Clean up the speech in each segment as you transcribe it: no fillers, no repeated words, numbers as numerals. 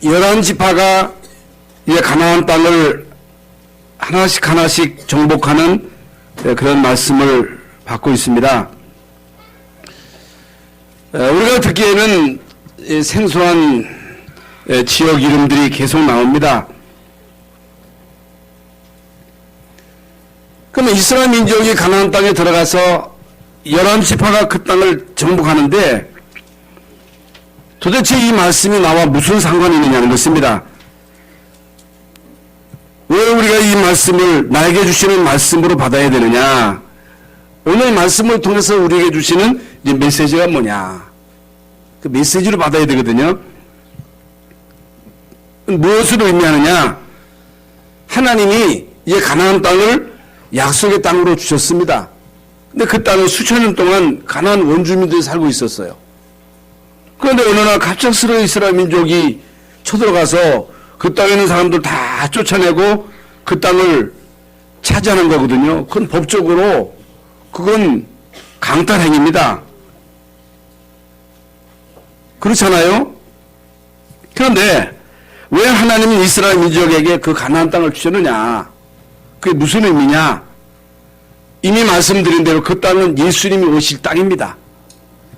11지파가 이제 가나안 땅을 하나씩 하나씩 정복하는 그런 말씀을 받고 있습니다. 우리가 듣기에는 생소한 지역 이름들이 계속 나옵니다. 그러면 이스라엘 민족이 가나안 땅에 들어가서 11지파가 그 땅을 정복하는데 도대체 이 말씀이 나와 무슨 상관이 있느냐는 것입니다. 왜 우리가 이 말씀을 나에게 주시는 말씀으로 받아야 되느냐? 오늘 말씀을 통해서 우리에게 주시는 이제 메시지가 뭐냐? 그 메시지로 받아야 되거든요. 무엇으로 의미하느냐? 하나님이 이제 가나안 땅을 약속의 땅으로 주셨습니다. 근데 그 땅에 수천 년 동안 가나안 원주민들이 살고 있었어요. 그런데 어느 날 갑작스레 이스라엘 민족이 쳐들어가서 그 땅에 있는 사람들 다 쫓아내고 그 땅을 차지하는 거거든요. 그건 법적으로 그건 강탈행위입니다. 그렇잖아요? 그런데 왜 하나님은 이스라엘 민족에게 그 가나안 땅을 주셨느냐? 그게 무슨 의미냐? 이미 말씀드린 대로 그 땅은 예수님이 오실 땅입니다.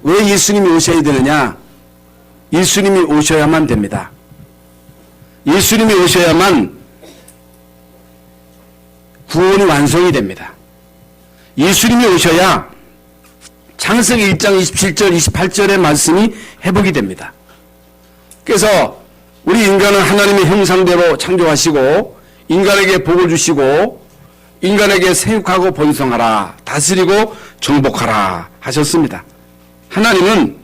왜 예수님이 오셔야 되느냐? 예수님이 오셔야만 됩니다. 예수님이 오셔야만 구원이 완성이 됩니다. 예수님이 오셔야 창세기 1장 27절 28절의 말씀이 회복이 됩니다. 그래서 우리 인간은 하나님의 형상대로 창조하시고 인간에게 복을 주시고 인간에게 생육하고 번성하라 다스리고 정복하라 하셨습니다. 하나님은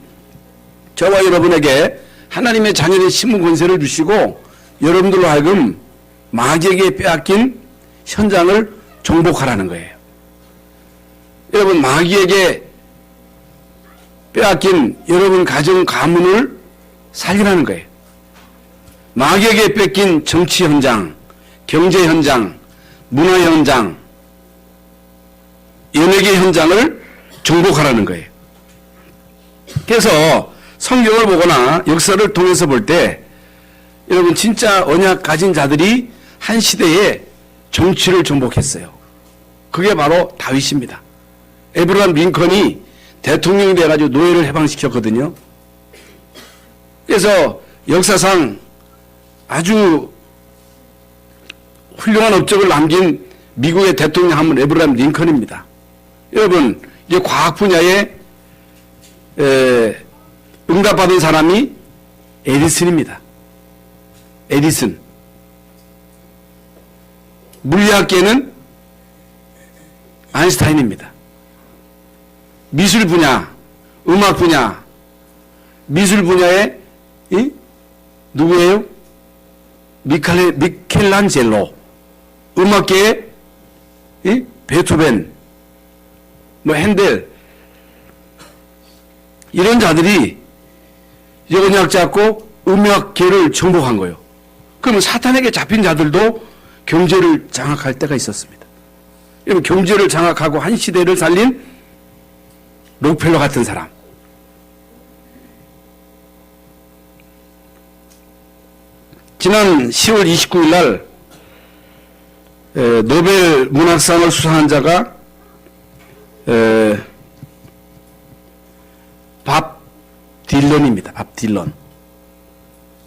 저와 여러분에게 하나님의 자녀의 신분 권세를 주시고 여러분들로 하여금 마귀에게 빼앗긴 현장을 정복하라는 거예요. 여러분 마귀에게 빼앗긴 여러분 가정 가문을 살리라는 거예요. 마귀에게 뺏긴 정치 현장, 경제 현장, 문화 현장, 연예계 현장을 정복하라는 거예요. 그래서 성경을 보거나 역사를 통해서 볼 때 여러분 진짜 언약 가진 자들이 한 시대에 정치를 정복했어요. 그게 바로 다윗입니다. 에브라함 링컨이 대통령이 돼가지고 노예를 해방시켰거든요. 그래서 역사상 아주 훌륭한 업적을 남긴 미국의 대통령 한 분 에브라함 링컨입니다. 여러분 이제 과학 분야에 응답받은 사람이 에디슨입니다. 에디슨. 물리학계는 아인슈타인입니다. 미술 분야, 음악 분야, 미술 분야에 누구예요? 미켈란젤로. 음악계에 베토벤, 핸델. 이런 자들이 언약 잡고 음악계를 정복한 거예요. 그러면 사탄에게 잡힌 자들도 경제를 장악할 때가 있었습니다. 여러분 경제를 장악하고 한 시대를 살린 록펠러 같은 사람. 지난 10월 29일 날 노벨 문학상을 수상한 자가 밥 딜런입니다. 밥 딜런.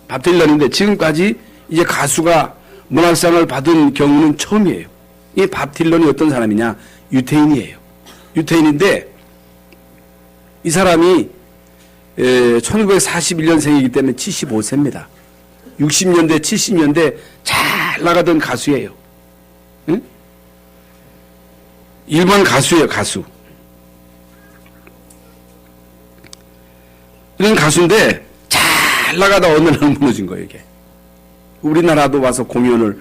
밥 딜런인데 지금까지 이제 가수가 문학상을 받은 경우는 처음이에요. 이 밥 딜런이 어떤 사람이냐? 유태인이에요. 유태인인데 이 사람이 1941년생이기 때문에 75세입니다. 60년대, 70년대 잘 나가던 가수예요. 응? 일반 가수예요, 가수. 이런 가수인데 잘 나가다 어느 날 무너진 거예요, 이게. 우리나라도 와서 공연을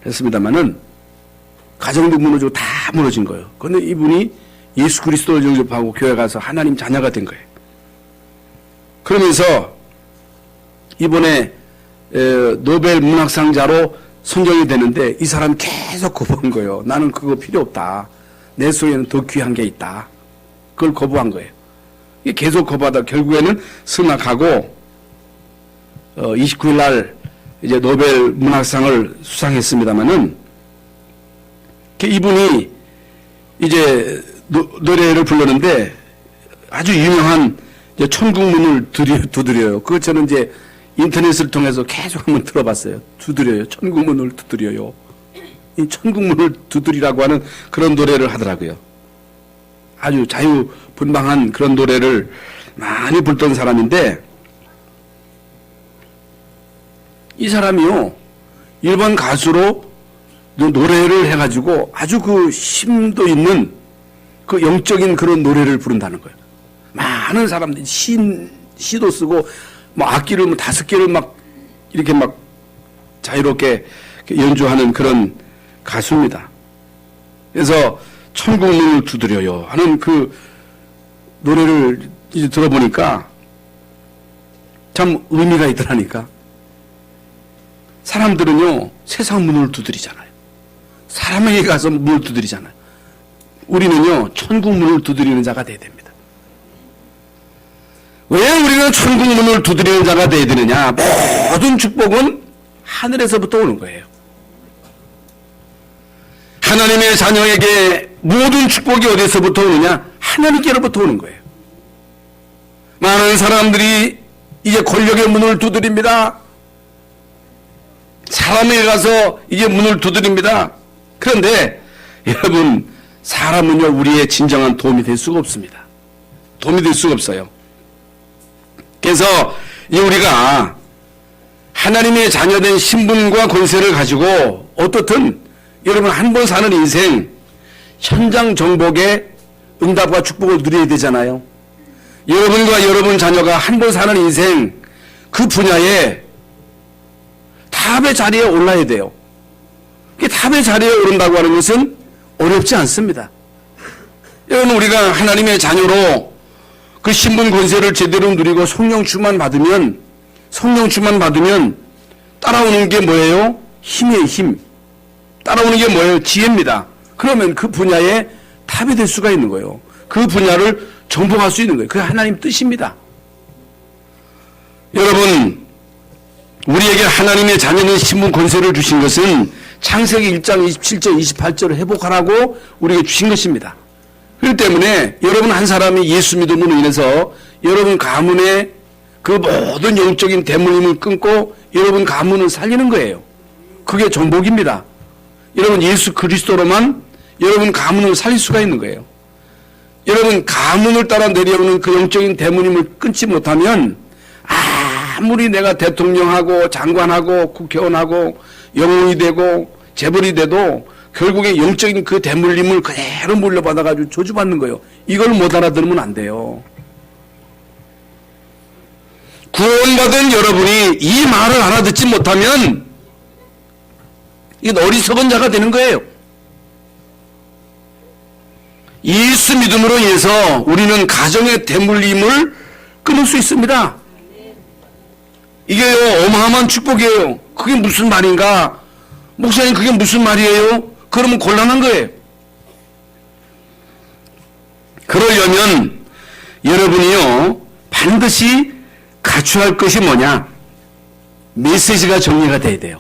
했습니다만은 가정도 무너지고 다 무너진 거예요. 그런데 이분이 예수 그리스도를 영접하고 교회 가서 하나님 자녀가 된 거예요. 그러면서 이번에 노벨 문학상자로 선정이 되는데 이 사람 계속 거부한 거예요. 나는 그거 필요 없다. 내 속에는 더 귀한 게 있다. 그걸 거부한 거예요. 계속 거부하다 결국에는 승낙하고 29일 날 이제 노벨 문학상을 수상했습니다마는 이분이 이제 노래를 부르는데 아주 유명한 이제 천국문을 두드려요. 그거 저는 이제 인터넷을 통해서 계속 한번 들어봤어요. 두드려요. 천국문을 두드려요. 이 천국문을 두드리라고 하는 그런 노래를 하더라고요. 아주 자유분방한 그런 노래를 많이 불던 사람인데, 이 사람이요, 일본 가수로 노래를 해가지고 아주 그 심도 있는 그 영적인 그런 노래를 부른다는 거예요. 많은 사람들이 시도 쓰고, 뭐 악기를 뭐 5개를 막 이렇게 막 자유롭게 연주하는 그런 가수입니다. 그래서 천국문을 두드려요 하는 그 노래를 이제 들어보니까 참 의미가 있더라니까. 사람들은요, 세상 문을 두드리잖아요. 사람에게 가서 문을 두드리잖아요. 우리는요, 천국 문을 두드리는 자가 되어야 됩니다. 왜 우리는 천국 문을 두드리는 자가 되어야 되느냐? 모든 축복은 하늘에서부터 오는 거예요. 하나님의 자녀에게 모든 축복이 어디서부터 오느냐? 하나님께로부터 오는 거예요. 많은 사람들이 이제 권력의 문을 두드립니다. 사람에게 가서 이제 문을 두드립니다. 그런데 여러분, 사람은요, 우리의 진정한 도움이 될 수가 없습니다. 도움이 될 수가 없어요. 그래서 우리가 하나님의 자녀된 신분과 권세를 가지고 어떻든 여러분 한 번 사는 인생 현장 정복의 응답과 축복을 누려야 되잖아요. 여러분과 여러분 자녀가 한 번 사는 인생 그 분야에 탑의 자리에 올라야 돼요. 탑의 자리에 오른다고 하는 것은 어렵지 않습니다. 여러분, 우리가 하나님의 자녀로 그 신분 권세를 제대로 누리고 성령 충만 받으면 따라오는 게 뭐예요? 힘이에요, 힘. 따라오는 게 뭐예요? 지혜입니다. 그러면 그 분야에 탑이 될 수가 있는 거예요. 그 분야를 정복할 수 있는 거예요. 그게 하나님 뜻입니다. 여러분, 우리에게 하나님의 자녀는 신분 권세를 주신 것은 창세기 1장 27절 28절을 회복하라고 우리에게 주신 것입니다. 그렇기 때문에 여러분 한 사람이 예수 믿음으로 인해서 여러분 가문의 그 모든 영적인 대물림을 끊고 여러분 가문을 살리는 거예요. 그게 정복입니다. 여러분 예수 그리스도로만 여러분 가문을 살릴 수가 있는 거예요. 여러분 가문을 따라 내려오는 그 영적인 대물림을 끊지 못하면 아무리 내가 대통령하고 장관하고 국회의원하고 영웅이 되고 재벌이 돼도 결국에 영적인 그 대물림을 그대로 물려받아가지고 저주받는 거예요. 이걸 못 알아들으면 안 돼요. 구원받은 여러분이 이 말을 알아듣지 못하면 이건 어리석은 자가 되는 거예요. 예수 믿음으로 인해서 우리는 가정의 대물림을 끊을 수 있습니다. 이게요, 어마어마한 축복이에요. 그게 무슨 말인가? 목사님, 그게 무슨 말이에요? 그러면 곤란한 거예요. 그러려면 여러분이요, 반드시 갖춰야 할 것이 뭐냐? 메시지가 정리가 돼야 돼요.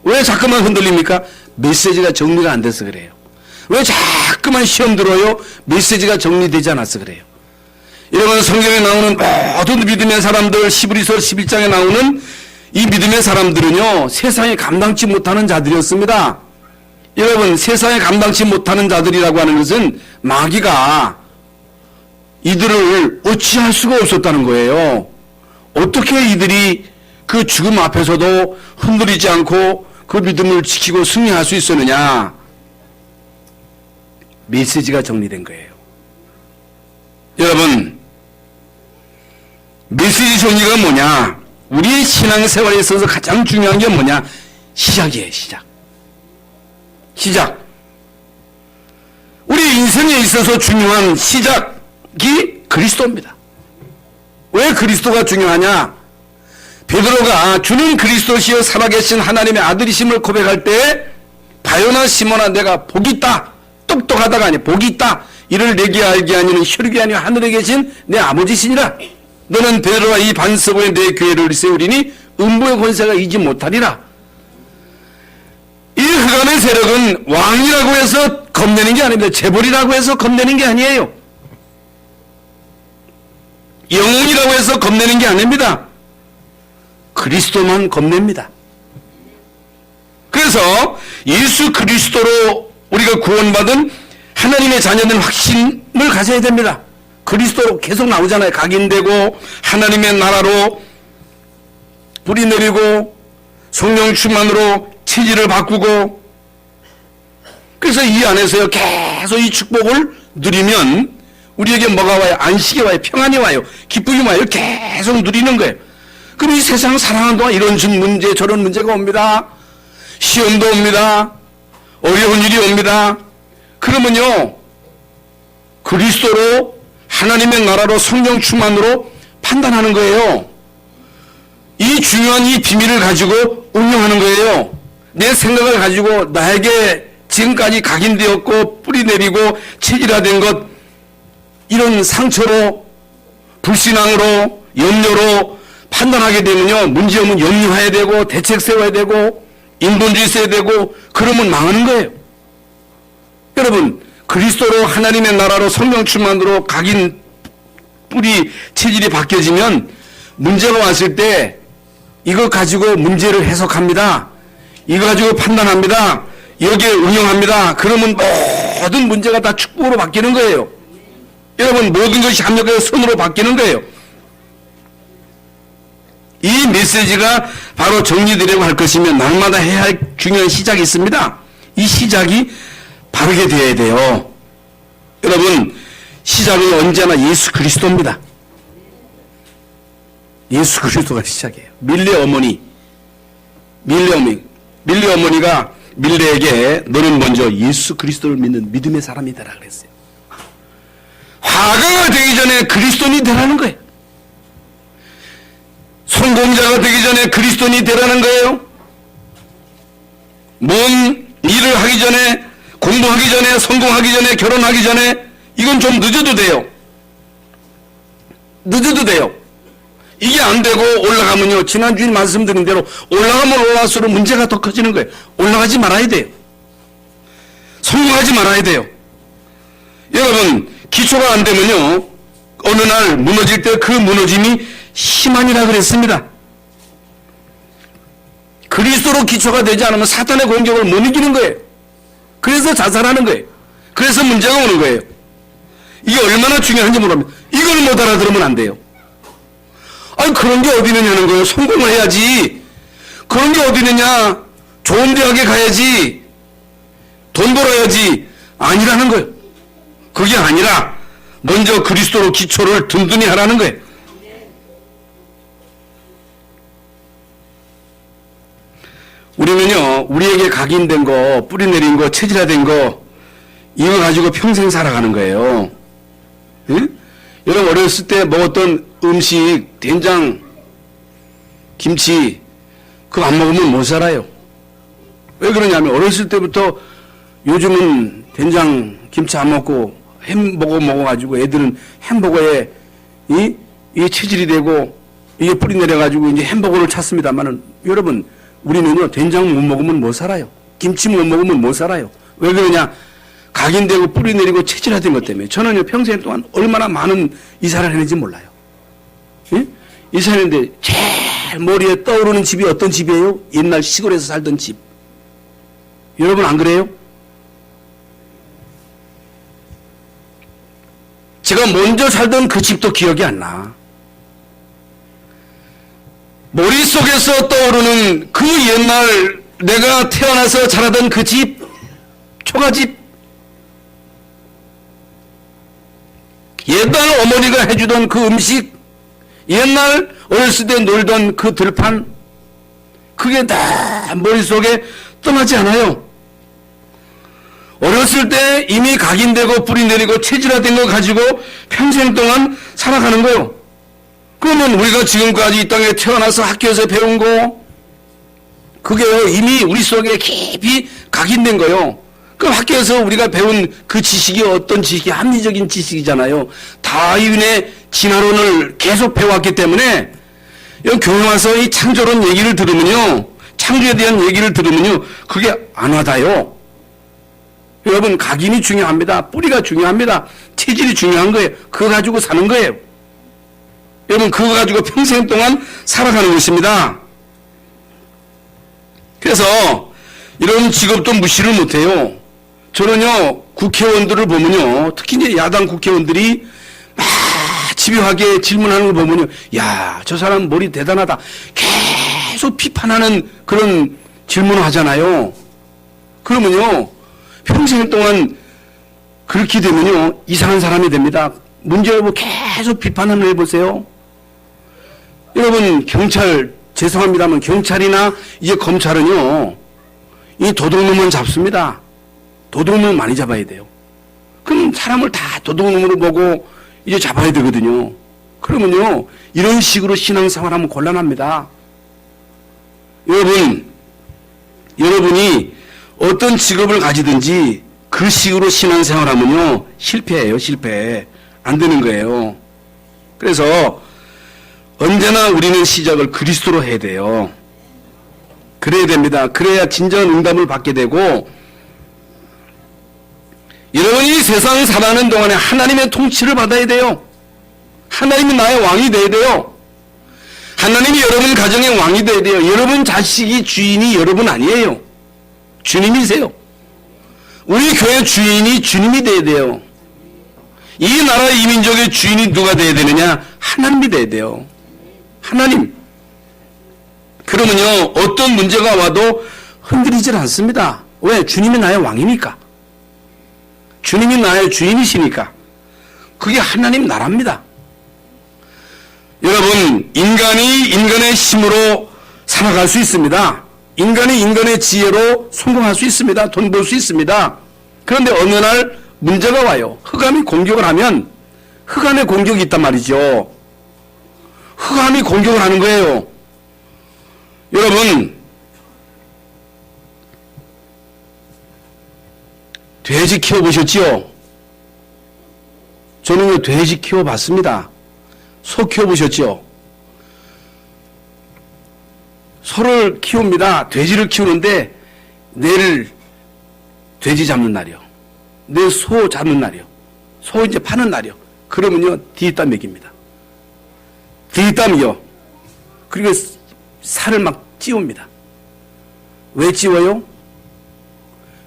왜 자꾸만 흔들립니까? 메시지가 정리가 안 돼서 그래요. 왜 자꾸만 시험 들어요? 메시지가 정리되지 않아서 그래요. 여러분, 성경에 나오는 모든 믿음의 사람들, 히브리서 11장에 나오는 이 믿음의 사람들은요, 세상에 감당치 못하는 자들이었습니다. 여러분, 세상에 감당치 못하는 자들이라고 하는 것은 마귀가 이들을 어찌할 수가 없었다는 거예요. 어떻게 이들이 그 죽음 앞에서도 흔들리지 않고 그 믿음을 지키고 승리할 수 있었느냐? 메시지가 정리된 거예요. 여러분, 메시지 정리가 뭐냐? 우리의 신앙생활에 있어서 가장 중요한 게 뭐냐? 시작이에요, 시작. 시작. 우리 인생에 있어서 중요한 시작이 그리스도입니다. 왜 그리스도가 중요하냐? 베드로가 주는 그리스도시여 살아계신 하나님의 아들이심을 고백할 때 바요나 시몬아 내가 복이 있다. 똑똑하다가 아니 복이 있다. 이를 내게 알게 하니는 혈육이 아니라 하늘에 계신 내 아버지시니라. 너는 베드로가 이 반석에 내 교회를 세우리니 음부의 권세가 이지 못하리라. 이 흑암의 세력은 왕이라고 해서 겁내는 게 아닙니다. 재벌이라고 해서 겁내는 게 아니에요. 영웅이라고 해서 겁내는 게 아닙니다. 그리스도만 겁냅니다. 그래서 예수 그리스도로 우리가 구원받은 하나님의 자녀된 확신을 가져야 됩니다. 그리스도로 계속 나오잖아요. 각인되고 하나님의 나라로 뿌리 내리고 성령 충만으로 체질을 바꾸고, 그래서 이 안에서요 계속 이 축복을 누리면 우리에게 뭐가 와요? 안식이 와요. 평안이 와요. 기쁨이 와요. 계속 누리는 거예요. 그럼 이 세상 살아가는 동안 이런 문제 저런 문제가 옵니다. 시험도 옵니다. 어려운 일이 옵니다. 그러면요 그리스도로 하나님의 나라로 성령 충만으로 판단하는 거예요. 이 중요한 이 비밀을 가지고 운영하는 거예요. 내 생각을 가지고 나에게 지금까지 각인되었고 뿌리 내리고 체질화된 것, 이런 상처로 불신앙으로 염려로 판단하게 되면요 문제오면 염려해야 되고 대책 세워야 되고 인본주의 써야 되고, 그러면 망하는 거예요. 여러분 그리스도로 하나님의 나라로 성령 충만으로 각인 뿌리 체질이 바뀌어지면 문제가 왔을 때 이거 가지고 문제를 해석합니다. 이거 가지고 판단합니다. 여기에 응용합니다. 그러면 모든 문제가 다 축복으로 바뀌는 거예요. 여러분 모든 것이 합력해서 선으로 바뀌는 거예요. 이 메시지가 바로 정리되려고 할 것이면 날마다 해야 할 중요한 시작이 있습니다. 이 시작이 바르게 되어야 돼요. 여러분 시작은 언제나 예수 그리스도입니다. 예수 그리스도가 시작이에요. 밀레 어머니가 밀레에게 너는 먼저 예수 그리스도를 믿는 믿음의 사람이 되라 그랬어요. 화가가 되기 전에 그리스도인이 되라는 거예요. 성공자가 되기 전에 그리스도인이 되라는 거예요. 뭔 일을 하기 전에, 공부하기 전에, 성공하기 전에, 결혼하기 전에, 이건 좀 늦어도 돼요. 이게 안 되고 올라가면요 지난주에 말씀드린 대로 올라가면 올라갈수록 문제가 더 커지는 거예요. 올라가지 말아야 돼요. 성공하지 말아야 돼요. 여러분 기초가 안 되면요 어느 날 무너질 때 그 무너짐이 심하니라 그랬습니다. 그리스도로 기초가 되지 않으면 사탄의 공격을 못 이기는 거예요. 그래서 자살하는 거예요. 그래서 문제가 오는 거예요. 이게 얼마나 중요한지 모릅니다. 이걸 못 알아들으면 안 돼요. 아니 그런 게 어디 있느냐는 거예요. 성공을 해야지. 그런 게 어디 있느냐. 좋은 대학에 가야지. 돈 벌어야지. 아니라는 거예요. 그게 아니라 먼저 그리스도로 기초를 든든히 하라는 거예요. 우리는요 우리에게 각인된 거, 뿌리 내린 거, 체질화된 거, 이거 가지고 평생 살아가는 거예요. 응? 여러분 어렸을 때 먹었던 음식, 된장, 김치, 그거 안 먹으면 못 살아요. 왜 그러냐면 어렸을 때부터 요즘은 된장, 김치 안 먹고 햄버거 먹어가지고 애들은 햄버거에 이 체질이 되고 이게 뿌리 내려가지고 이제 햄버거를 찾습니다만은, 여러분 우리는요 된장 못 먹으면 못 살아요. 김치 못 먹으면 못 살아요. 왜 그러냐? 각인되고 뿌리 내리고 체질화된 것 때문에. 저는요 평생 동안 얼마나 많은 이사를 했는지 몰라요. 예? 이사했는데 제일 머리에 떠오르는 집이 어떤 집이에요? 옛날 시골에서 살던 집. 여러분 안 그래요? 제가 먼저 살던 그 집도 기억이 안 나. 머릿속에서 떠오르는 그 옛날 내가 태어나서 자라던 그 집, 초가집, 옛날 어머니가 해주던 그 음식, 옛날 어렸을 때 놀던 그 들판, 그게 다 머릿속에 떠나지 않아요. 어렸을 때 이미 각인되고 뿌리 내리고 체질화된 거 가지고 평생 동안 살아가는 거예요. 그러면 우리가 지금까지 이 땅에 태어나서 학교에서 배운 거, 그게요 이미 우리 속에 깊이 각인된 거예요. 그 학교에서 우리가 배운 그 지식이 어떤 지식이 합리적인 지식이잖아요. 다윈의 진화론을 계속 배워왔기 때문에 여기 교회 와서 이 창조론 얘기를 들으면요, 창조에 대한 얘기를 들으면요, 그게 안 와닿아요. 여러분, 각인이 중요합니다. 뿌리가 중요합니다. 체질이 중요한 거예요. 그거 가지고 사는 거예요. 여러분, 그거 가지고 평생 동안 살아가는 것입니다. 그래서 이런 직업도 무시를 못해요. 저는요, 국회의원들을 보면요, 특히 이제 야당 국회의원들이 막 집요하게 질문하는 걸 보면요, 야, 저 사람 머리 대단하다. 계속 비판하는 그런 질문을 하잖아요. 그러면요, 평생 동안 그렇게 되면요, 이상한 사람이 됩니다. 문제 여부 계속 비판을 해보세요. 여러분, 경찰, 죄송합니다만 경찰이나 이제 검찰은요, 이 도둑놈만 잡습니다. 도둑놈 많이 잡아야 돼요. 그럼 사람을 다 도둑놈으로 보고 이제 잡아야 되거든요. 그러면요, 이런 식으로 신앙생활하면 곤란합니다. 여러분이 어떤 직업을 가지든지 그 식으로 신앙생활하면요, 실패해요, 실패. 안 되는 거예요. 그래서 언제나 우리는 시작을 그리스도로 해야 돼요. 그래야 됩니다. 그래야 진정한 응답을 받게 되고, 여러분이 세상 살아가는 동안에 하나님의 통치를 받아야 돼요. 하나님이 나의 왕이 돼야 돼요. 하나님이 여러분 가정의 왕이 돼야 돼요. 여러분 자식이 주인이 여러분 아니에요. 주님이세요. 우리 교회 주인이 주님이 돼야 돼요. 이 나라 이 민족의 주인이 누가 돼야 되느냐? 하나님이 돼야 돼요. 하나님. 그러면요, 어떤 문제가 와도 흔들리질 않습니다. 왜? 주님이 나의 왕이니까. 주님이 나의 주인이시니까. 그게 하나님 나라입니다. 여러분, 인간이 인간의 힘으로 살아갈 수 있습니다. 인간이 인간의 지혜로 성공할 수 있습니다. 돈 벌 수 있습니다. 그런데 어느 날 문제가 와요. 흑암이 공격을 하면, 흑암의 공격이 있단 말이죠. 흑암이 공격을 하는 거예요. 여러분, 돼지 키워보셨지요? 저는 돼지 키워봤습니다. 소 키워보셨죠? 소를 키웁니다. 돼지를 키우는데 내일 돼지 잡는 날이요. 내일 소 잡는 날이요. 소 이제 파는 날이요. 그러면요, 뒤따 먹입니다. 뒤따 먹여. 그리고 살을 막 찌웁니다. 왜 찌워요?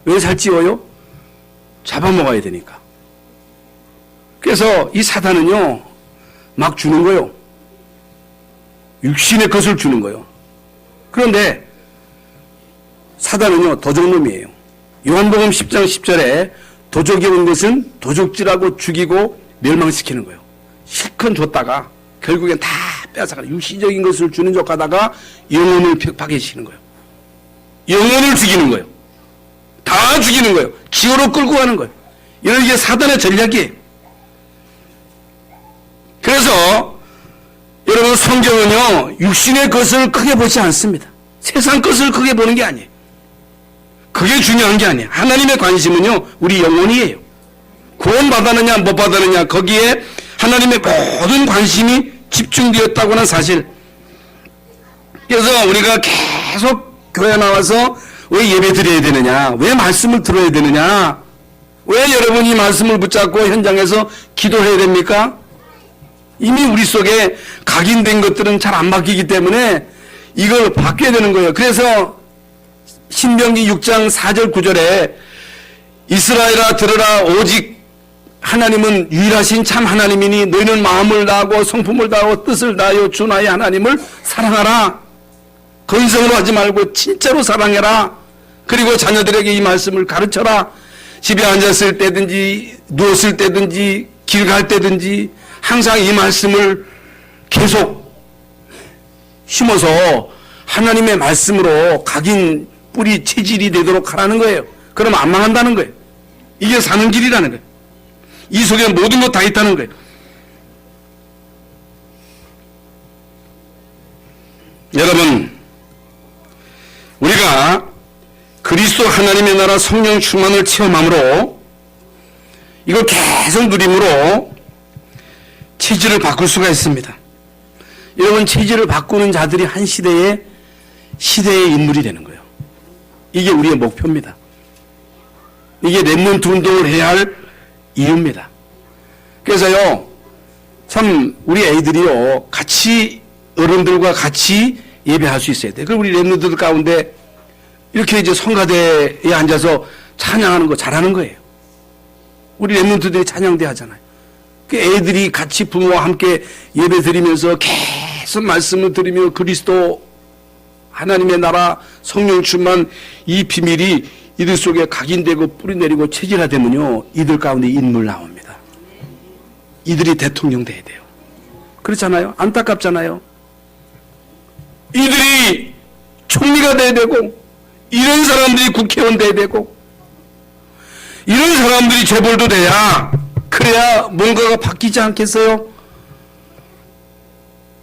왜 살 찌워요? 잡아먹어야 되니까. 그래서 이 사단은요, 막 주는 거요. 육신의 것을 주는 거요. 그런데 사단은요, 도적놈이에요. 요한복음 10장 10절에 도적이 온 것은 도적질하고 죽이고 멸망시키는 거예요. 실컷 줬다가 결국엔 다 빼앗아가는, 육신적인 것을 주는 척 하다가 영혼을 파괴시키는 거예요. 영혼을 죽이는 거예요. 다 죽이는 거예요. 지옥으로 끌고 가는 거예요. 이런 게 사단의 전략이에요. 그래서 여러분, 성경은요, 육신의 것을 크게 보지 않습니다. 세상 것을 크게 보는 게 아니에요. 그게 중요한 게 아니에요. 하나님의 관심은요, 우리 영혼이에요. 구원 받았느냐 못 받았느냐, 거기에 하나님의 모든 관심이 집중되었다고는 사실. 그래서 우리가 계속 교회 나와서 왜 예배 드려야 되느냐, 왜 말씀을 들어야 되느냐, 왜 여러분이 말씀을 붙잡고 현장에서 기도해야 됩니까? 이미 우리 속에 각인된 것들은 잘 안 바뀌기 때문에 이걸 바뀌어야 되는 거예요. 그래서 신명기 6장 4절 9절에 이스라엘아 들으라, 오직 하나님은 유일하신 참 하나님이니 너희는 마음을 다하고 성품을 다하고 뜻을 다하여 주 나의 하나님을 사랑하라. 건성으로 하지 말고 진짜로 사랑해라. 그리고 자녀들에게 이 말씀을 가르쳐라. 집에 앉았을 때든지 누웠을 때든지 길 갈 때든지 항상 이 말씀을 계속 심어서 하나님의 말씀으로 각인 뿌리 체질이 되도록 하라는 거예요. 그러면 안 망한다는 거예요. 이게 사는 길이라는 거예요. 이 속에 모든 것 다 있다는 거예요. 여러분, 우리가 그리스도 하나님의 나라 성령 충만을 체험함으로 이걸 계속 누림으로 체질을 바꿀 수가 있습니다. 여러분, 체질을 바꾸는 자들이 한 시대의 인물이 되는 거예요. 이게 우리의 목표입니다. 이게 렘넌트 운동을 해야 할 이유입니다. 그래서요, 참 우리 애들이요, 같이 어른들과 같이 예배할 수 있어야 돼요. 그리고 우리 렘넌트들 가운데 이렇게 이제 성가대에 앉아서 찬양하는 거 잘하는 거예요. 우리 렘넌트들이 찬양대 하잖아요. 그 애들이 같이 부모와 함께 예배 드리면서 계속 말씀을 들으며 그리스도 하나님의 나라 성령 충만 이 비밀이 이들 속에 각인되고 뿌리내리고 체질화되면요, 이들 가운데 인물 나옵니다. 이들이 대통령 돼야 돼요. 그렇잖아요? 안타깝잖아요? 이들이 총리가 돼야 되고, 이런 사람들이 국회의원 돼야 되고, 이런 사람들이 재벌도 돼야, 그래야 뭔가가 바뀌지 않겠어요?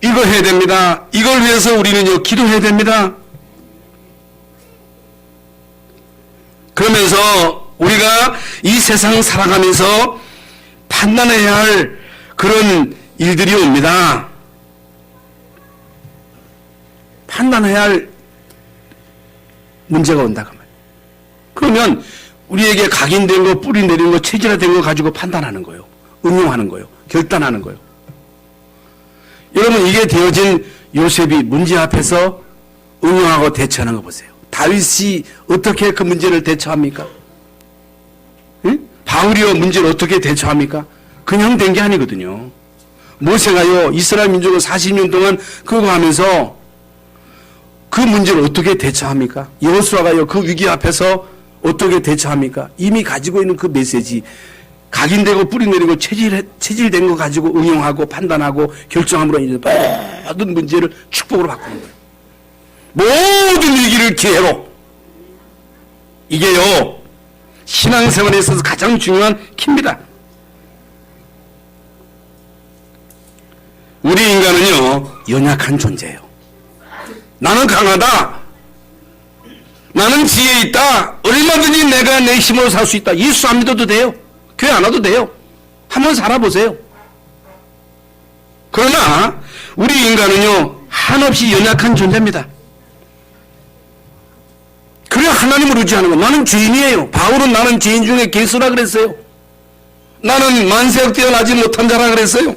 이거 해야 됩니다. 이걸 위해서 우리는요, 기도해야 됩니다. 그러면서 우리가 이 세상 살아가면서 판단해야 할 그런 일들이 옵니다. 판단해야 할 문제가 온다고 말이에요. 그러면 우리에게 각인된 거, 뿌리 내린 거, 체질화된 거 가지고 판단하는 거예요. 응용하는 거예요. 결단하는 거예요. 여러분, 이게 되어진 요셉이 문제 앞에서 응용하고 대처하는 거 보세요. 다윗이 어떻게 그 문제를 대처합니까? 응? 바울이요, 문제를 어떻게 대처합니까? 그냥 된 게 아니거든요. 모세가요, 이스라엘 민족을 40년 동안 그거 하면서 그 문제를 어떻게 대처합니까? 여호수아가요, 그 위기 앞에서 어떻게 대처합니까? 이미 가지고 있는 그 메시지, 각인되고 뿌리내리고 체질된 거 가지고 응용하고 판단하고 결정함으로 인해서 모든 문제를 축복으로 바꾸는 거예요. 모든 위기를 기회로. 이게요, 신앙생활에 있어서 가장 중요한 키입니다. 우리 인간은요, 연약한 존재예요. 나는 강하다. 나는 지혜 있다. 얼마든지 내가 내 힘으로 살 수 있다. 예수 안 믿어도 돼요. 교회 안 와도 돼요. 한번 살아보세요. 그러나 우리 인간은요, 한없이 연약한 존재입니다. 그래 하나님을 의지하는 거. 나는 죄인이에요. 바울은 나는 죄인 중에 괴수라 그랬어요. 나는 만세역 뛰어나지 못한 자라 그랬어요.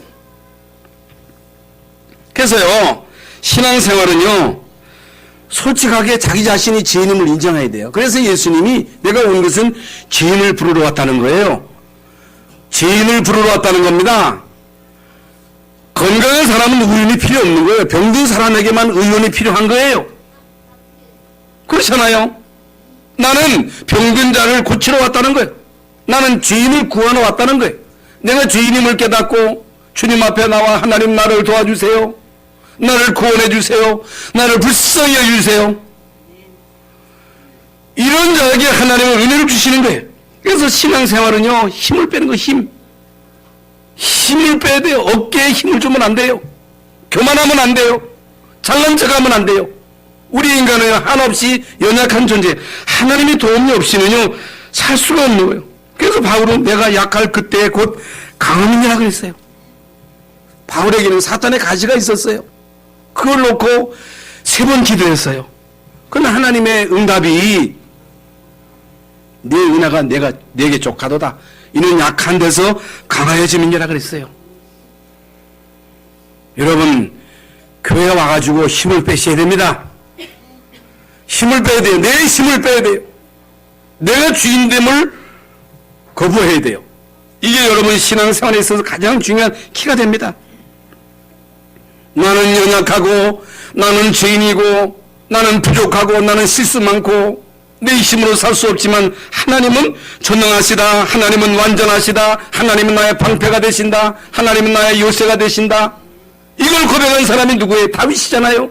그래서요, 신앙생활은요, 솔직하게 자기 자신이 죄인임을 인정해야 돼요. 그래서 예수님이 내가 온 것은 죄인을 부르러 왔다는 거예요. 죄인을 부르러 왔다는 겁니다. 건강한 사람은 의원이 필요 없는 거예요. 병든 사람에게만 의원이 필요한 거예요. 그렇잖아요. 나는 병든 자를 고치러 왔다는 거예요. 나는 죄인을 구하러 왔다는 거예요. 내가 죄인임을 깨닫고 주님 앞에 나와 하나님 나를 도와주세요. 나를 구원해 주세요. 나를 불쌍히 여주세요. 이런 자에게 하나님은 은혜를 주시는 거예요. 그래서 신앙생활은요, 힘을 빼는 거, 힘을 빼야 돼요. 어깨에 힘을 주면 안 돼요. 교만하면 안 돼요. 잘난 척하면 안 돼요. 우리 인간은 한없이 연약한 존재, 하나님의 도움이 없이는요, 살 수가 없는 거예요. 그래서 바울은 내가 약할 그때 곧 강함이라 그랬어요. 바울에게는 사탄의 가시가 있었어요. 그걸 놓고 3번 기도했어요. 그러나 하나님의 응답이 내 은혜가 내게 족하도다. 이는 약한 데서 강하여짐이니라 그랬어요. 여러분, 교회 와가지고 힘을 빼셔야 됩니다. 힘을 빼야 돼요. 내 힘을 빼야 돼요. 내가 주인됨을 거부해야 돼요. 이게 여러분 신앙생활에 있어서 가장 중요한 키가 됩니다. 나는 연약하고, 나는 죄인이고, 나는 부족하고, 나는 실수 많고, 내 힘으로 살 수 없지만 하나님은 전능하시다. 하나님은 완전하시다. 하나님은 나의 방패가 되신다. 하나님은 나의 요새가 되신다. 이걸 고백한 사람이 누구예요? 다윗이잖아요.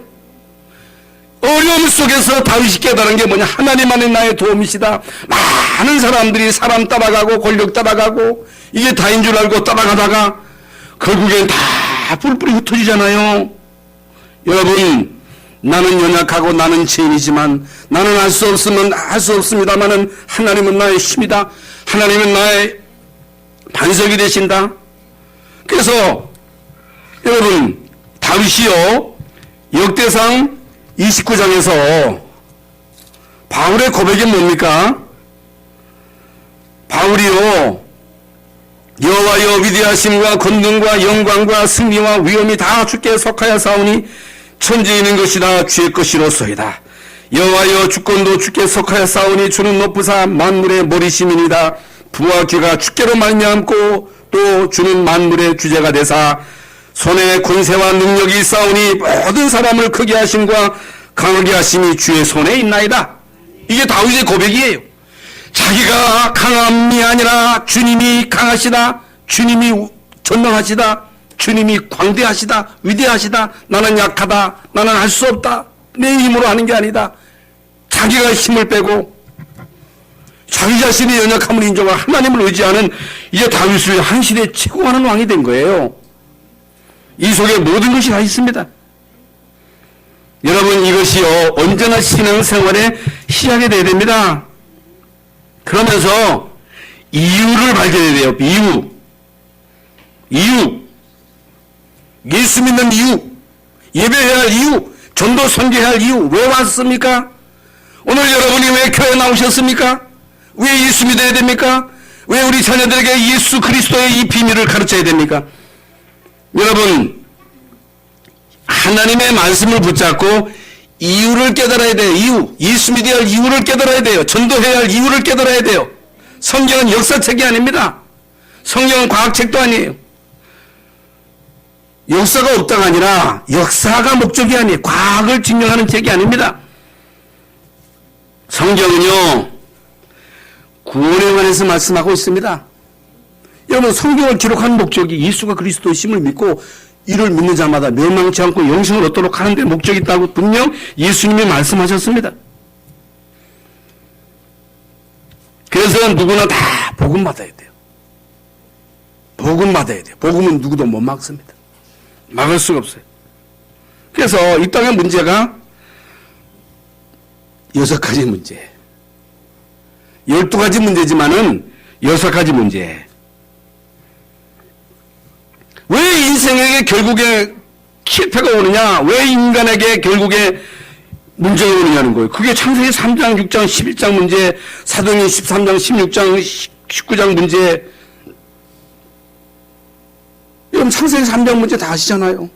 어려움 속에서 다윗이 깨달은 게 뭐냐? 하나님만이 나의 도움이시다. 많은 사람들이 사람 따라가고 권력 따라가고 이게 다인 줄 알고 따라가다가 결국엔 다 뿔뿔이 흩어지잖아요. 여러분, 나는 연약하고 나는 죄인이지만 나는 할 수 없습니다만은 하나님은 나의 힘이다. 하나님은 나의 반석이 되신다. 그래서 여러분, 다윗이요, 역대상 29장에서 바울의 고백이 뭡니까? 바울이요, 여호와여 위대하심과 권능과 영광과 승리와 위엄이 다 주께 속하여 사오니 천지에 있는 것이 다 주의 것이로소이다. 여호와여 주권도 주께 속하여 사오니 주는 높으사 만물의 머리심이니이다. 부와 귀가 주께로 말미암고 또 주는 만물의 주제가 되사 손에 권세와 능력이 있사오니 모든 사람을 크게 하심과 강하게 하심이 주의 손에 있나이다. 이게 다윗의 고백이에요. 자기가 강함이 아니라 주님이 강하시다, 주님이 전능하시다, 주님이 광대하시다, 위대하시다, 나는 약하다, 나는 할 수 없다, 내 힘으로 하는 게 아니다. 자기가 힘을 빼고 자기 자신의 연약함을 인정하고 하나님을 의지하는 이제 다윗을 한 시대에 최고하는 왕이 된 거예요. 이 속에 모든 것이 다 있습니다. 여러분, 이것이요, 언제나 신앙생활의 시작이 되어야 됩니다. 그러면서 이유를 발견해야 돼요. 이유. 예수 믿는 이유, 예배해야 할 이유, 전도 선교해야 할 이유. 왜 왔습니까? 오늘 여러분이 왜 교회에 나오셨습니까? 왜 예수 믿어야 됩니까? 왜 우리 자녀들에게 예수 그리스도의 이 비밀을 가르쳐야 됩니까? 여러분, 하나님의 말씀을 붙잡고 이유를 깨달아야 돼요. 이유. 예수 믿어야 할 이유를 깨달아야 돼요. 전도해야 할 이유를 깨달아야 돼요. 성경은 역사책이 아닙니다. 성경은 과학책도 아니에요. 역사가 없다가 아니라 역사가 목적이 아니에요. 과학을 증명하는 책이 아닙니다. 성경은요, 구원에 관해서 말씀하고 있습니다. 여러분, 성경을 기록한 목적이 예수가 그리스도의 심을 믿고 이를 믿는 자마다 멸망치 않고 영생을 얻도록 하는 데 목적이 있다고 분명 예수님이 말씀하셨습니다. 그래서 누구나 다 복음 받아야 돼요. 복음 받아야 돼요. 복음은 누구도 못 막습니다. 막을 수가 없어요. 그래서 이 땅의 문제가 6가지 문제, 12가지 문제지만은 6가지 문제. 왜 인생에게 결국에 실패가 오느냐? 왜 인간에게 결국에 문제가 오느냐는 거예요. 그게 창세기 3장, 6장, 11장 문제, 사도행전 13장, 16장, 19장 문제. 여러분, 창세기 3장 문제 다 아시잖아요.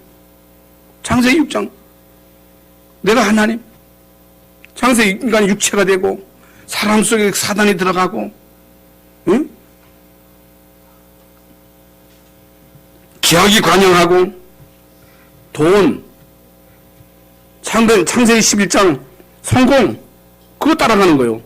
창세기 6장. 내가 하나님. 창세기 인간이 육체가 되고, 사람 속에 사단이 들어가고, 응? 기약이 관여하고, 돈, 창세기 11장, 성공, 그거 따라가는 거예요.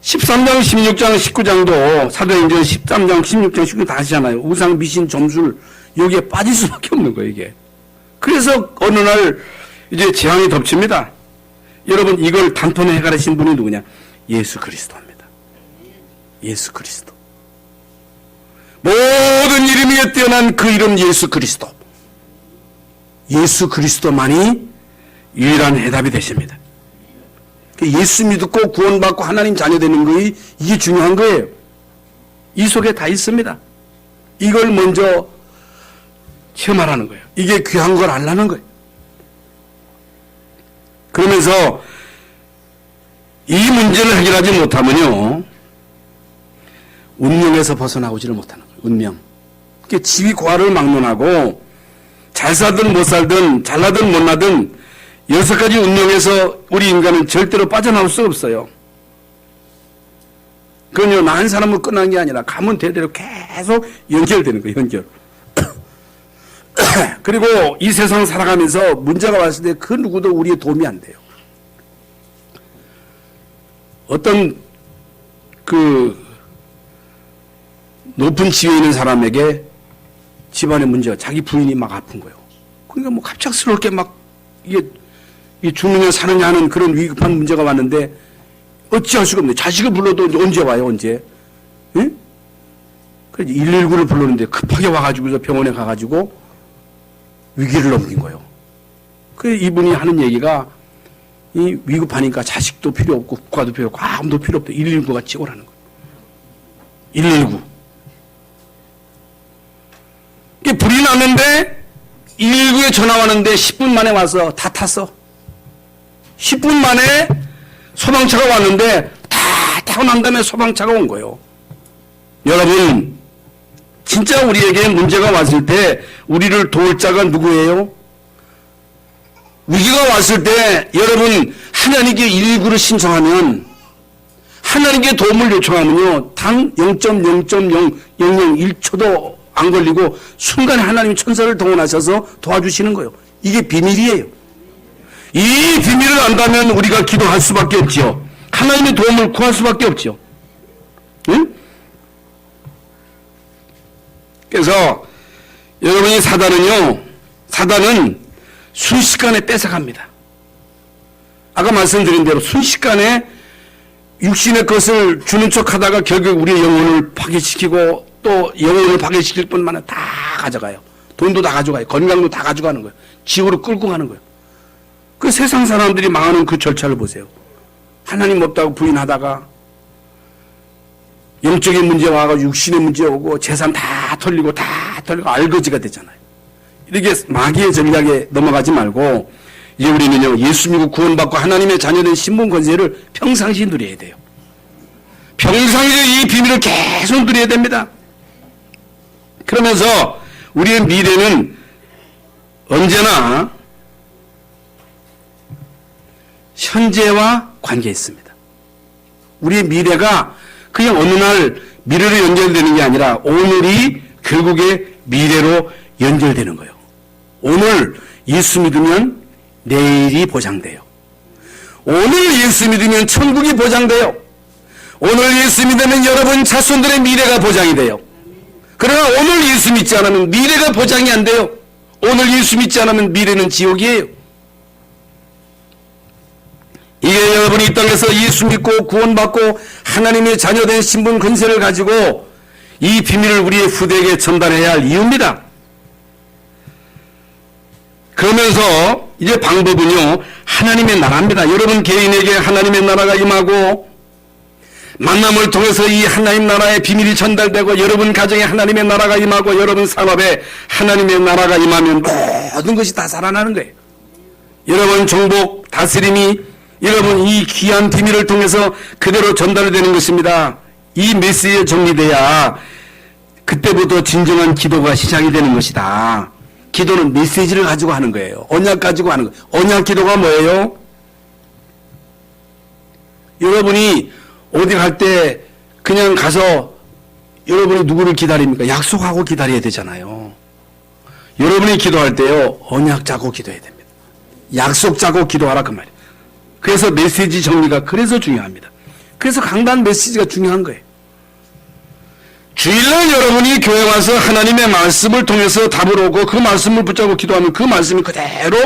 13장, 16장, 19장도 사도행전 13장, 16장, 19장 다 하시잖아요. 우상, 미신, 점술, 여기에 빠질 수밖에 없는 거예요, 이게. 그래서 어느 날 이제 재앙이 덮칩니다. 여러분, 이걸 단번에 해결하신 분이 누구냐? 예수 그리스도입니다. 예수 그리스도. 모든 이름 위에 뛰어난 그 이름 예수 그리스도. 예수 그리스도만이 유일한 해답이 되십니다. 예수 믿고 구원받고 하나님 자녀 되는 것이 이게 중요한 거예요. 이 속에 다 있습니다. 이걸 먼저 체험하라는 거예요. 이게 귀한 걸 알라는 거예요. 그러면서 이 문제를 해결하지 못하면요, 운명에서 벗어나오지를 못하는 거예요. 운명. 그게 지위 고하를 막론하고 잘 살든 못 살든 잘나든 못나든 6가지 운명에서 우리 인간은 절대로 빠져나올 수 없어요. 그건요, 난 사람을 끝난 게 아니라 가문 대대로 계속 연결되는 거예요. 연결. 그리고 이 세상 살아가면서 문제가 왔을 때 그 누구도 우리의 도움이 안 돼요. 어떤 그 높은 지위에 있는 사람에게 집안의 문제가, 자기 부인이 막 아픈 거예요. 그러니까 뭐 갑작스럽게 막 이게 죽느냐 사느냐 하는 그런 위급한 문제가 왔는데 어찌할 수가 없네. 자식을 불러도 언제 와요, 언제? 응? 그래서 119를 불렀는데 급하게 와가지고서 병원에 가가지고 위기를 넘긴 거예요. 그래서 이분이 하는 얘기가, 이 위급하니까 자식도 필요 없고 국가도 필요 없고 아무도 필요 없다. 119가 찍어라는 거예요. 119. 이게 불이 났는데 이 전화 왔는데 10분 만에 와서 다 탔어. 10분 만에 소방차가 왔는데 다 타고 난 다음에 소방차가 온 거예요. 여러분, 진짜 우리에게 문제가 왔을 때 우리를 도울 자가 누구예요? 위기가 왔을 때 여러분 하나님께 119를 신청하면, 하나님께 도움을 요청하면요, 단 0.0.001초도 안 걸리고 순간에 하나님이 천사를 동원하셔서 도와주시는 거예요. 이게 비밀이에요. 이 비밀을 안다면 우리가 기도할 수밖에 없지요. 하나님의 도움을 구할 수밖에 없지요. 응? 그래서 여러분이 사단은 순식간에 뺏어갑니다. 아까 말씀드린 대로 순식간에 육신의 것을 주는 척 하다가 결국 우리의 영혼을 파괴시키고, 또 영혼을 파괴시킬 뿐만 아니라 다 가져가요. 돈도 다 가져가요. 건강도 다 가져가는 거예요. 지옥으로 끌고 가는 거예요. 그 세상 사람들이 망하는 그 절차를 보세요. 하나님 없다고 부인하다가 영적인 문제 와가지고 육신의 문제 오고 재산 다 털리고 알거지가 되잖아요. 이렇게 마귀의 전략에 넘어가지 말고 이제 우리는요, 예수 믿고 구원받고 하나님의 자녀된 신분 권세를 평상시 누려야 돼요. 평상시 이 비밀을 계속 누려야 됩니다. 그러면서 우리의 미래는 언제나 현재와 관계 있습니다. 우리의 미래가 그냥 어느 날 미래로 연결되는 게 아니라 오늘이 결국에 미래로 연결되는 거예요. 오늘 예수 믿으면 내일이 보장돼요. 오늘 예수 믿으면 천국이 보장돼요. 오늘 예수 믿으면 여러분 자손들의 미래가 보장이 돼요. 그러나 오늘 예수 믿지 않으면 미래가 보장이 안 돼요. 오늘 예수 믿지 않으면 미래는 지옥이에요. 이게 여러분이 이 땅에서 예수 믿고 구원받고 하나님의 자녀된 신분 근세를 가지고 이 비밀을 우리의 후대에게 전달해야 할 이유입니다. 그러면서 이제 방법은요, 하나님의 나라입니다. 여러분 개인에게 하나님의 나라가 임하고, 만남을 통해서 이 하나님 나라의 비밀이 전달되고, 여러분 가정에 하나님의 나라가 임하고, 여러분 산업에 하나님의 나라가 임하면 모든 것이 다 살아나는 거예요. 여러분 정복, 다스림이 여러분 이 귀한 비밀을 통해서 그대로 전달되는 것입니다. 이 메시지에 정리돼야 그때부터 진정한 기도가 시작이 되는 것이다. 기도는 메시지를 가지고 하는 거예요. 언약 가지고 하는 거예요. 언약 기도가 뭐예요? 여러분이 어디 갈 때 그냥 가서 여러분이 누구를 기다립니까? 약속하고 기다려야 되잖아요. 여러분이 기도할 때요, 언약 짜고 기도해야 됩니다. 약속 짜고 기도하라 그 말이에요. 그래서 메시지 정리가 그래서 중요합니다. 그래서 강단 메시지가 중요한 거예요. 주일날 여러분이 교회 와서 하나님의 말씀을 통해서 답을 오고 그 말씀을 붙잡고 기도하면 그 말씀이 그대로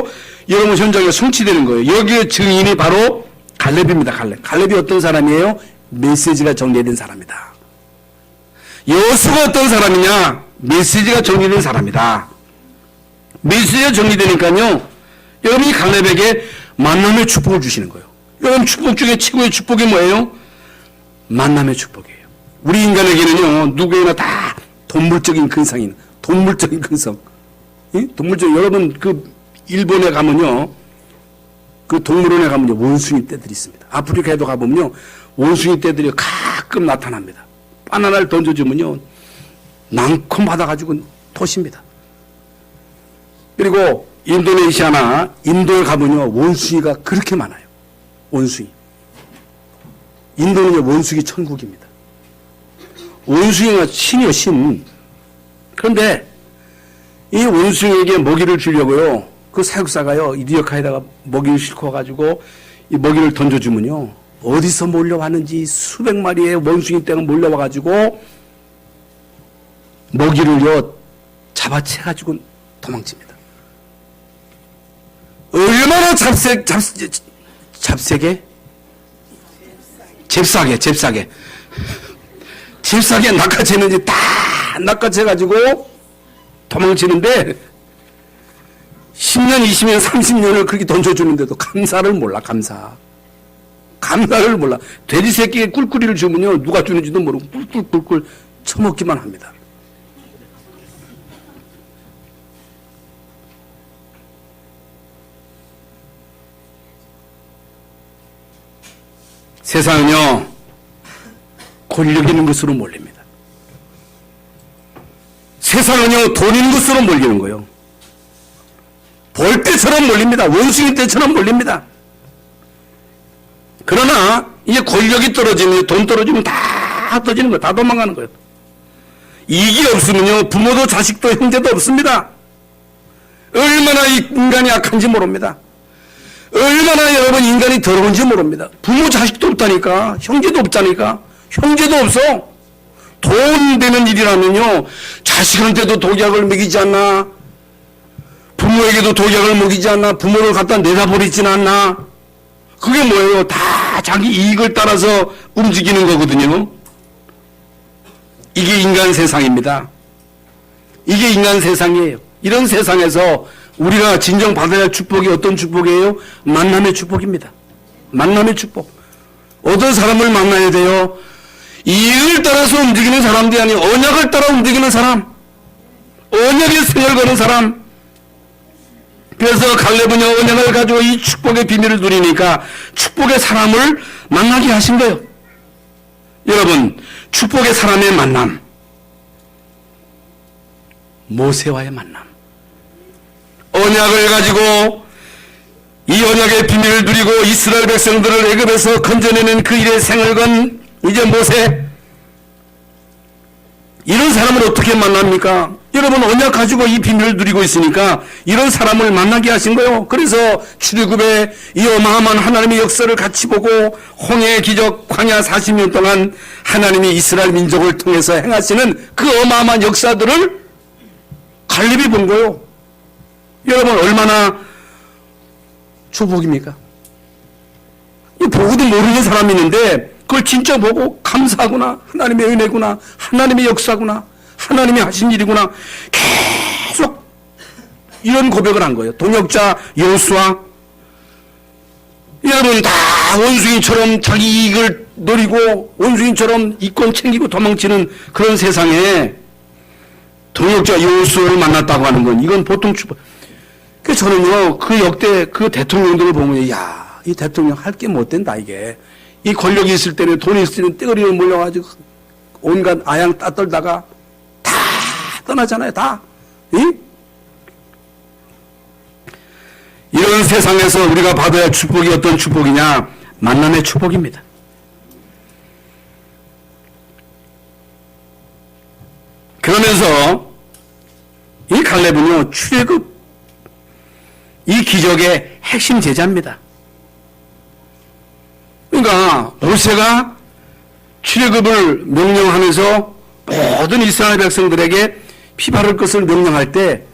여러분 현장에 성취되는 거예요. 여기에 증인이 바로 갈렙입니다. 갈렙이 어떤 사람이에요? 메시지가 정리된 사람이다. 여호수아가 어떤 사람이냐? 메시지가 정리된 사람이다. 메시지가 정리되니까요, 여러분이 갈렙에게 만남의 축복을 주시는 거예요. 여러분 축복 중에 최고의 축복이 뭐예요? 만남의 축복이에요. 우리 인간에게는요, 누구에나 다 동물적인 근성이, 동물적인 근성. 여러분 그 일본에 가면요, 그 동물원에 가면요, 원숭이 떼들이 있습니다. 아프리카에도 가보면요, 원숭이 떼들이 가끔 나타납니다. 바나나를 던져주면요, 낭콤 받아가지고 토십니다. 그리고 인도네시아나 인도에 가면요, 원숭이가 그렇게 많아요. 원숭이. 인도는요, 원숭이 천국입니다. 원숭이가 신이요, 신. 그런데 이 원숭이에게 먹이를 주려고요, 그 사육사가요, 이 리어카에다가 먹이를 싣고 와가지고 이 먹이를 던져주면요, 어디서 몰려왔는지 수백 마리의 원숭이 떼가 몰려와가지고 먹이를요, 잡아채가지고 도망칩니다. 얼마나 잽싸게 낚아채는지 다 낚아채가지고 도망치는데 10년, 20년, 30년을 그렇게 던져주는데도 감사를 몰라. 감사를 몰라. 돼지 새끼에 꿀꿀이를 주면요, 누가 주는지도 모르고 꿀꿀꿀꿀 처먹기만 합니다. 세상은요, 권력 있는 것으로 몰립니다. 세상은요, 돈 있는 것으로 몰리는 거예요. 볼 때처럼 몰립니다. 원숭이 때처럼 몰립니다. 그러나 이게 권력이 떨어지면, 돈 떨어지면 다 떨어지는 거예요. 다 도망가는 거예요. 이익이 없으면요, 부모도 자식도 형제도 없습니다. 얼마나 인간이 악한지 모릅니다. 얼마나 여러분 인간이 더러운지 모릅니다. 부모 자식도 없다니까, 형제도 없다니까, 형제도 없어. 돈 되는 일이라면요, 자식한테도 독약을 먹이지 않나, 부모에게도 독약을 먹이지 않나, 부모를 갖다 내다버리진 않나. 그게 뭐예요? 다 자기 이익을 따라서 움직이는 거거든요. 이게 인간 세상입니다. 이게 인간 세상이에요. 이런 세상에서 우리가 진정 받아야 할 축복이 어떤 축복이에요? 만남의 축복입니다. 만남의 축복. 어떤 사람을 만나야 돼요? 이익을 따라서 움직이는 사람들이 아니고 언약을 따라 움직이는 사람, 언약의 생을 거는 사람. 그래서 갈렙은요, 언약을 가지고 이 축복의 비밀을 누리니까 축복의 사람을 만나게 하신 거예요. 여러분, 축복의 사람의 만남, 모세와의 만남, 언약을 가지고 이 언약의 비밀을 누리고 이스라엘 백성들을 애굽에서 건져내는 그 일에 생을 건 이제 모세, 이런 사람을 어떻게 만납니까? 여러분, 언약 가지고 이 비밀을 누리고 있으니까 이런 사람을 만나게 하신 거예요. 그래서 출애굽의 이 어마어마한 하나님의 역사를 같이 보고 홍해의 기적, 광야 40년 동안 하나님이 이스라엘 민족을 통해서 행하시는 그 어마어마한 역사들을 갈렙이 본 거예요. 여러분, 얼마나 축복입니까? 보고도 모르는 사람이 있는데 그걸 진짜 보고 감사하구나, 하나님의 은혜구나, 하나님의 역사구나, 하나님이 하신 일이구나, 계속 이런 고백을 한 거예요. 동역자 여호수아, 여러분 다 원숭이처럼 자기 이익을 노리고 원숭이처럼 이권 챙기고 도망치는 그런 세상에 동역자 여호수아를 만났다고 하는 건 이건 보통 축복. 그래서 저는요, 그 역대 그 대통령들을 보면, 야, 이 대통령 할 게 못 된다, 이게. 이 권력이 있을 때는, 돈이 있을 때는 떼거리를 몰려가지고 온갖 아양 따떨다가 다 떠나잖아요, 다. 응? 이런 세상에서 우리가 받아야 할 축복이 어떤 축복이냐? 만남의 축복입니다. 그러면서 이 갈렙은요, 출애굽 이 기적의 핵심 제자입니다. 그러니까 모세가 출애굽을 명령하면서 모든 이스라엘 백성들에게 피 바를 것을 명령할 때,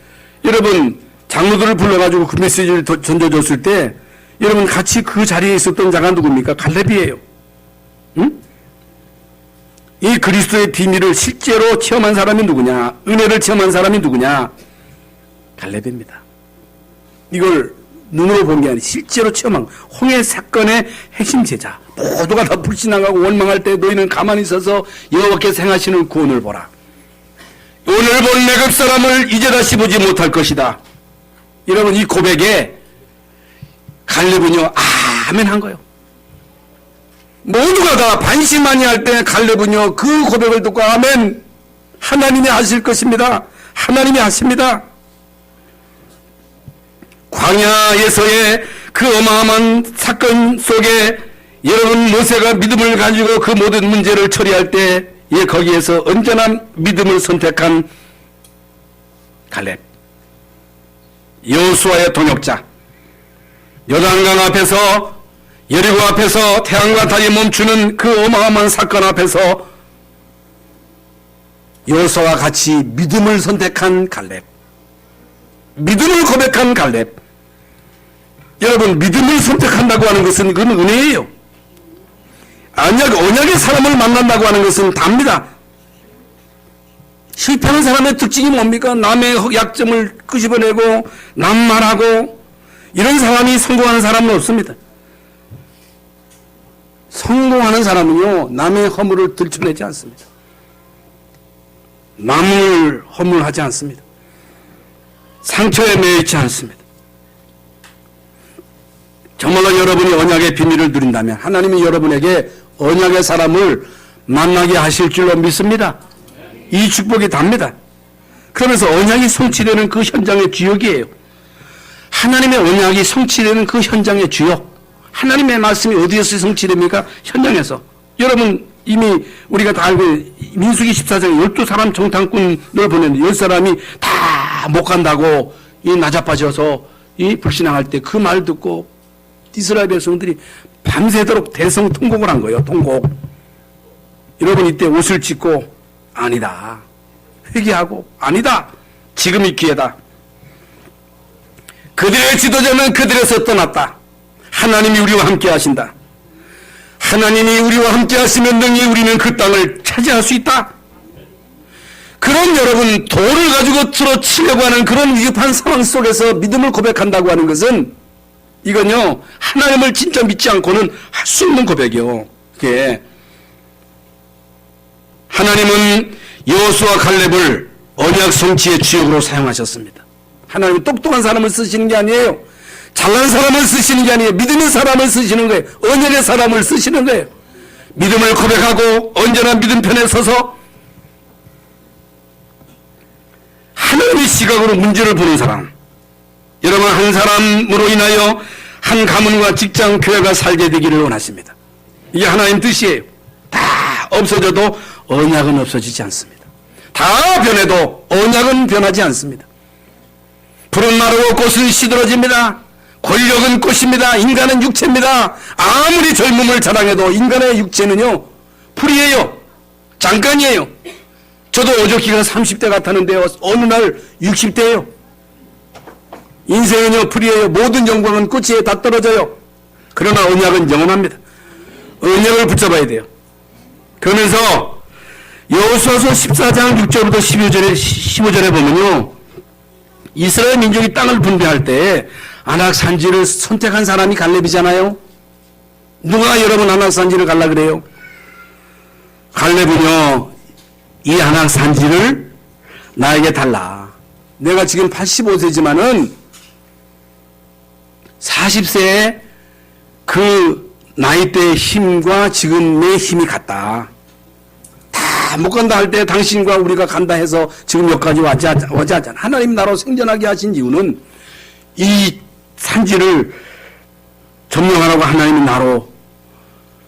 여러분 장로들을 불러가지고 그 메시지를 전해줬을 때, 여러분 같이 그 자리에 있었던 자가 누굽니까? 갈렙이에요. 응? 이 그리스도의 비밀을 실제로 체험한 사람이 누구냐? 은혜를 체험한 사람이 누구냐? 갈렙입니다. 이걸 눈으로 본 게 아니라 실제로 체험한 홍해 사건의 핵심 제자. 모두가 다 불신앙하고 원망할 때 너희는 가만히 있어서 여호와께서 행하시는 구원을 보라. 오늘 본 애굽 사람을 이제 다시 보지 못할 것이다. 여러분, 이 고백에 갈렙은요, 아멘 한 거예요. 모두가 다 반신만의할 때 갈렙은요, 그 고백을 듣고 아멘, 하나님이 하실 것입니다. 하나님이 하십니다. 광야에서의 그 어마어마한 사건 속에 여러분 모세가 믿음을 가지고 그 모든 문제를 처리할 때, 예, 거기에서 언제나 믿음을 선택한 갈렙, 여호수아의 동역자, 요단강 앞에서, 여리고 앞에서 태양과 달이 멈추는 그 어마어마한 사건 앞에서 여호수아와 같이 믿음을 선택한 갈렙, 믿음을 고백한 갈렙. 여러분, 믿음을 선택한다고 하는 것은 그건 은혜예요. 언약의 사람을 만난다고 하는 것은 답니다. 실패하는 사람의 특징이 뭡니까? 남의 약점을 끄집어내고 남말하고, 이런 사람이 성공하는 사람은 없습니다. 성공하는 사람은요, 남의 허물을 들춰내지 않습니다. 남을 허물하지 않습니다. 상처에 매이지 않습니다. 정말로 여러분이 언약의 비밀을 누린다면 하나님이 여러분에게 언약의 사람을 만나게 하실 줄로 믿습니다. 이 축복이 답니다. 그러면서 언약이 성취되는 그 현장의 주역이에요. 하나님의 언약이 성취되는 그 현장의 주역. 하나님의 말씀이 어디에서 성취됩니까? 현장에서. 여러분 이미 우리가 다 알고 민수기 14장에 12사람 정탐꾼을 보냈는데 10사람이 다 못 간다고 이 나자빠져서 이 불신앙할 때 그 말 듣고 이스라엘 백성들이 밤새도록 대성통곡을 한 거예요. 통곡. 여러분 이때 옷을 찢고 아니다. 회개하고 아니다. 지금이 기회다. 그들의 지도자는 그들에서 떠났다. 하나님이 우리와 함께 하신다. 하나님이 우리와 함께 하시면 능히 우리는 그 땅을 차지할 수 있다. 그런 여러분 돌을 가지고 틀어치려고 하는 그런 위급한 상황 속에서 믿음을 고백한다고 하는 것은 이건요 하나님을 진짜 믿지 않고는 할 수 없는 고백이요. 그게 하나님은 여호수아 칼렙을 언약 성취의 주역으로 사용하셨습니다. 하나님은 똑똑한 사람을 쓰시는 게 아니에요. 잘난 사람을 쓰시는 게 아니에요. 믿음의 사람을 쓰시는 거예요. 언약의 사람을 쓰시는 거예요. 믿음을 고백하고 언제나 믿음 편에 서서 하나님의 시각으로 문제를 보는 사람. 여러분 한 사람으로 인하여 한 가문과 직장, 교회가 살게 되기를 원하십니다. 이게 하나님 뜻이에요. 다 없어져도 언약은 없어지지 않습니다. 다 변해도 언약은 변하지 않습니다. 푸른 마르고 꽃은 시들어집니다. 권력은 꽃입니다. 인간은 육체입니다. 아무리 젊음을 자랑해도 인간의 육체는요 풀이에요. 잠깐이에요. 저도 어저께가 30대 같았는데요 어느 날 60대예요. 인생은요 풀이에요. 모든 영광은 꽃에 다 떨어져요. 그러나 언약은 영원합니다. 언약을 붙잡아야 돼요. 그러면서 여호수아서 14장 6절부터 15절에 보면요 이스라엘 민족이 땅을 분배할 때 아낙 산지를 선택한 사람이 갈렙이잖아요. 누가 여러분 아낙 산지를 갈라 그래요? 갈렙은요 이 아낙 산지를 나에게 달라. 내가 지금 85세지만은 40세의 그 나이대의 힘과 지금의 힘이 같다. 다 못 간다 할 때 당신과 우리가 간다 해서 지금 여기까지 와지 않잖아. 하나님 나라로 생존하게 하신 이유는 이 산지를 점령하라고 하나님이 나로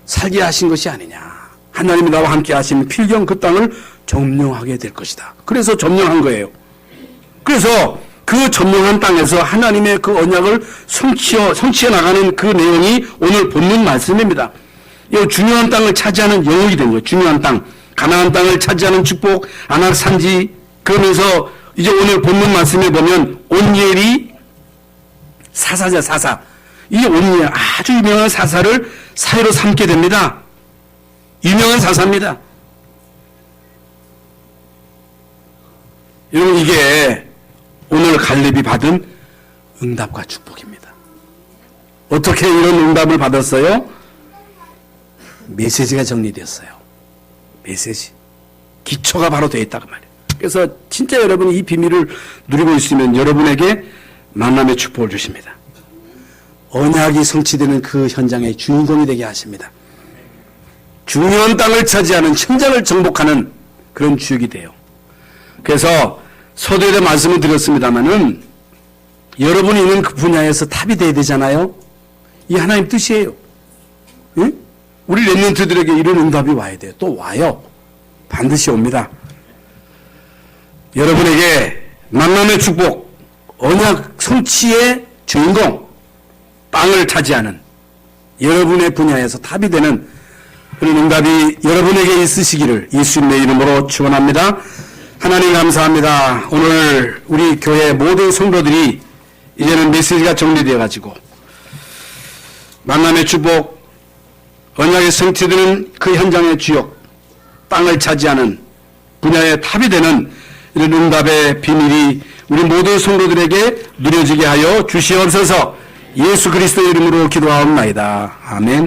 살게 하신 것이 아니냐. 하나님이 나와 함께 하시면 필경 그 땅을 점령하게 될 것이다. 그래서 점령한 거예요. 그래서 그 점령한 땅에서 하나님의 그 언약을 성취해 나가는 그 내용이 오늘 본문 말씀입니다. 이 중요한 땅을 차지하는 영역이 된 거예요. 중요한 땅. 가나안 땅을 차지하는 축복, 아낙 산지. 그러면서 이제 오늘 본문 말씀에 보면 온니엘이 사사자 사사. 이 온니엘 아주 유명한 사사를 사회로 삼게 됩니다. 유명한 사사입니다. 여러분 이게 오늘 갈렙이 받은 응답과 축복입니다. 어떻게 이런 응답을 받았어요? 메시지가 정리되었어요. 메시지. 기초가 바로 되어 있다고 말이에요. 그래서 진짜 여러분이 이 비밀을 누리고 있으면 여러분에게 만남의 축복을 주십니다. 언약이 성취되는 그 현장의 주인공이 되게 하십니다. 중요한 땅을 차지하는 현장을 정복하는 그런 주역이 돼요. 그래서 서두에 말씀을 드렸습니다마는 여러분이 있는 그 분야에서 탑이 돼야 되잖아요. 이 하나님 뜻이에요. 응? 우리 렘넌트들에게 이런 응답이 와야 돼요. 또 와요. 반드시 옵니다. 여러분에게 만남의 축복, 언약 성취의 주인공, 땅을 차지하는 여러분의 분야에서 탑이 되는 그런 응답이 여러분에게 있으시기를 예수님의 이름으로 축원합니다. 하나님 감사합니다. 오늘 우리 교회 모든 성도들이 이제는 메시지가 정리되어 가지고 만남의 축복, 언약의 성취되는 그 현장의 주역, 땅을 차지하는 분야의 탑이 되는 이런 응답의 비밀이 우리 모든 성도들에게 누려지게 하여 주시옵소서. 예수 그리스도의 이름으로 기도하옵나이다. 아멘.